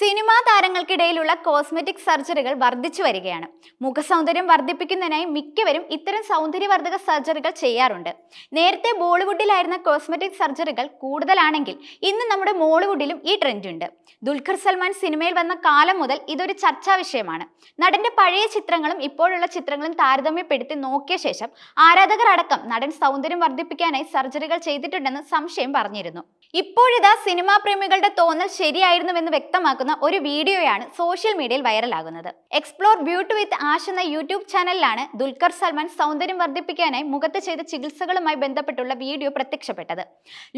Cinema താരങ്ങൾക്കിടയിലുള്ള cosmetic സർജറികൾ വർദ്ധിച്ചു വരികയാണ്. മുഖസൗന്ദര്യം വർദ്ധിപ്പിക്കുന്നതിനായി മിക്കവരും ഇത്തരം സൗന്ദര്യവർദ്ധക സർജറികൾ ചെയ്യാറുണ്ട്. നേരത്തെ ബോളിവുഡിലായിരുന്ന കോസ്മെറ്റിക് സർജറികൾ കൂടുതലാണെങ്കിൽ ഇന്ന് നമ്മുടെ മോളിവുഡിലും ഈ ട്രെൻഡ് ഉണ്ട്. ദുൽഖർ സൽമാൻ സിനിമയിൽ വന്ന കാലം മുതൽ ഇതൊരു ചർച്ചാ വിഷയമാണ്. നടന്റെ പഴയ ചിത്രങ്ങളും ഇപ്പോഴുള്ള ചിത്രങ്ങളും താരതമ്യപ്പെടുത്തി നോക്കിയ ശേഷം ആരാധകർ അടക്കം നടൻ സൗന്ദര്യം വർദ്ധിപ്പിക്കാനായി സർജറികൾ ചെയ്തിട്ടുണ്ടെന്ന് സംശയം പറഞ്ഞിരുന്നു. ഇപ്പോഴിതാ സിനിമാ പ്രേമികളുടെ തോന്നൽ ശരിയായിരുന്നുവെന്ന് വ്യക്തമാക്കുന്ന ഒരു വീഡിയോയാണ് സോഷ്യൽ മീഡിയയിൽ വൈറലാകുന്നത്. എക്സ്പ്ലോർ ബ്യൂട്ടി വിത്ത് ആഷ് എന്ന യൂട്യൂബ് ചാനലിലാണ് ദുൽഖർ സൽമാൻ സൗന്ദര്യം വർദ്ധിപ്പിക്കാനായി മുഖത്ത് ചെയ്ത ചികിത്സകളുമായി ബന്ധപ്പെട്ടുള്ള വീഡിയോ പ്രത്യക്ഷപ്പെട്ടത്.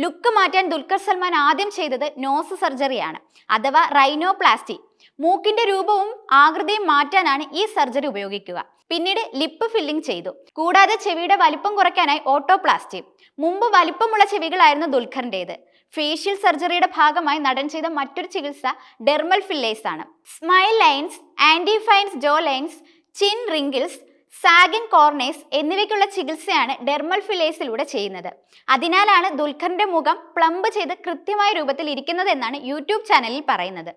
ലുക്ക് മാറ്റാൻ ദുൽഖർ സൽമാൻ ആദ്യം ചെയ്തത് നോസ് സർജറിയാണ്, അഥവാ റൈനോപ്ലാസ്റ്റി. മൂക്കിന്റെ രൂപവും ആകൃതിയും മാറ്റാനാണ് ഈ സർജറി ഉപയോഗിക്കുക. പിന്നീട് ലിപ്പ് ഫില്ലിംഗ് ചെയ്തു. കൂടാതെ ചെവിയുടെ വലിപ്പം കുറയ്ക്കാനായി ഓട്ടോപ്ലാസ്റ്റി. മുമ്പ് വലിപ്പമുള്ള ചെവികളായിരുന്നു ദുൽഖറിന്റേത്. ഫേഷ്യൽ സർജറിയുടെ ഭാഗമായി നടൻ ചെയ്ത മറ്റൊരു ചികിത്സ ഡെർമൽ ഫില്ലേഴ്സ് ആണ്. സ്മൈൽ ലൈൻസ്, ആന്റിഫൈൻസ് ജോ ലൈൻസ്, ചിൻ റിങ്കിൾസ്, സാഗിൻ കോർണേഴ്സ് എന്നിവയ്ക്കുള്ള ചികിത്സയാണ് ഡെർമൽ ഫില്ലേഴ്സിലൂടെ ചെയ്യുന്നത്. അതിനാലാണ് ദുൽഖറിന്റെ മുഖം പ്ലംബ് ചെയ്ത് കൃത്യമായ രൂപത്തിൽ ഇരിക്കുന്നത് എന്നാണ് യൂട്യൂബ് ചാനലിൽ പറയുന്നത്.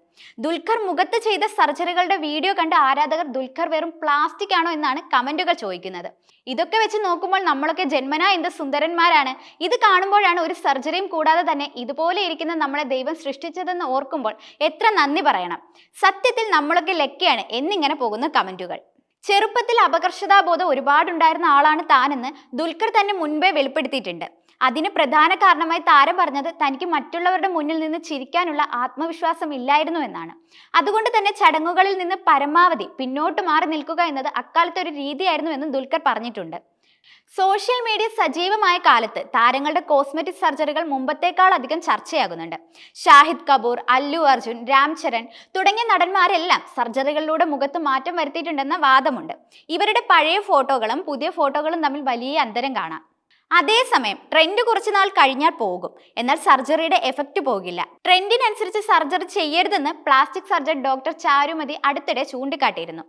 ദുൽഖർ മുഖത്ത് ചെയ്ത സർജറികളുടെ വീഡിയോ കണ്ട് ആരാധകർ ദുൽഖർ വെറും പ്ലാസ്റ്റിക് ആണോ എന്നാണ് കമന്റുകൾ ചോദിക്കുന്നത്. ഇതൊക്കെ വെച്ച് നോക്കുമ്പോൾ നമ്മളൊക്കെ ജന്മനാ എന്ത് സുന്ദരന്മാരാണ്. ഇത് കാണുമ്പോഴാണ് ഒരു സർജറിയും കൂടാതെ തന്നെ ഇതുപോലെ ഇരിക്കുന്ന നമ്മളെ ദൈവം സൃഷ്ടിച്ചതെന്ന് ഓർക്കുമ്പോൾ എത്ര നന്ദി പറയണം. സത്യത്തിൽ നമ്മളൊക്കെ ലക്കിയാണ് എന്നിങ്ങനെ പോകുന്ന കമന്റുകൾ. ചെറുപ്പത്തിൽ അപകർഷതാബോധം ഒരുപാടുണ്ടായിരുന്ന ആളാണ് താനെന്ന് ദുൽഖർ തന്നെ മുൻപേ വെളിപ്പെടുത്തിയിട്ടുണ്ട്. അതിന് പ്രധാന കാരണമായി താരം പറഞ്ഞത് തനിക്ക് മറ്റുള്ളവരുടെ മുന്നിൽ നിന്ന് ചിരിക്കാനുള്ള ആത്മവിശ്വാസം ഇല്ലായിരുന്നു എന്നാണ്. അതുകൊണ്ട് തന്നെ ചടങ്ങുകളിൽ നിന്ന് പരമാവധി പിന്നോട്ട് മാറി നിൽക്കുക എന്നത് അക്കാലത്തെ ഒരു രീതിയായിരുന്നു എന്നും ദുൽഖർ പറഞ്ഞിട്ടുണ്ട്. സോഷ്യൽ മീഡിയ സജീവമായ കാലത്ത് താരങ്ങളുടെ കോസ്മെറ്റിക് സർജറികൾ മുമ്പത്തേക്കാൾ അധികം ചർച്ചയാകുന്നുണ്ട്. ഷാഹിദ് കപൂർ, അല്ലു അർജുൻ, രാം ചരൺ തുടങ്ങിയ നടന്മാരെല്ലാം സർജറികളിലൂടെ മുഖത്ത് മാറ്റം വരുത്തിയിട്ടുണ്ടെന്ന വാദമുണ്ട്. ഇവരുടെ പഴയ ഫോട്ടോകളും പുതിയ ഫോട്ടോകളും തമ്മിൽ വലിയ അന്തരം കാണാം. അതേസമയം ട്രെൻഡ് കുറച്ചു നാൾ കഴിഞ്ഞാൽ പോകും, എന്നാൽ സർജറിയുടെ എഫക്റ്റ് പോകില്ല. ട്രെൻഡിനനുസരിച്ച് സർജറി ചെയ്യരുതെന്ന് പ്ലാസ്റ്റിക് സർജൻ ഡോക്ടർ ചാരുമതി അടുത്തിടെ ചൂണ്ടിക്കാട്ടിയിരുന്നു.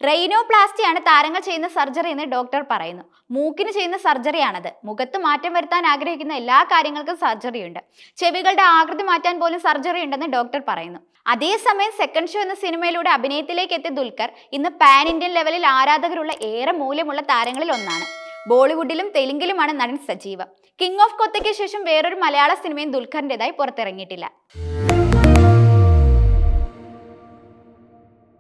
റൈനോപ്ലാസ്റ്റിയാണ് താരങ്ങൾ ചെയ്യുന്ന സർജറി എന്ന് ഡോക്ടർ പറയുന്നു. മൂക്കിന് ചെയ്യുന്ന സർജറിയാണത്. മുഖത്ത് മാറ്റം വരുത്താൻ ആഗ്രഹിക്കുന്ന എല്ലാ കാര്യങ്ങൾക്കും സർജറി ഉണ്ട്. ചെവികളുടെ ആകൃതി മാറ്റാൻ പോലും സർജറി ഉണ്ടെന്ന് ഡോക്ടർ പറയുന്നു. അതേസമയം സെക്കൻഡ് ഷോ എന്ന സിനിമയിലൂടെ അഭിനയത്തിലേക്ക് എത്തിയ ദുൽഖർ ഇന്ന് പാൻ ഇന്ത്യൻ ലെവലിൽ ആരാധകരുള്ള ഏറെ മൂല്യമുള്ള താരങ്ങളിൽ ഒന്നാണ്. ബോളിവുഡിലും തെലുങ്കിലുമാണ് നടൻ സജീവം. കിങ് ഓഫ് കൊത്തയ്ക്ക് ശേഷം വേറൊരു മലയാള സിനിമയും ദുൽഖറിൻ്റെതായി പുറത്തിറങ്ങിയിട്ടില്ല.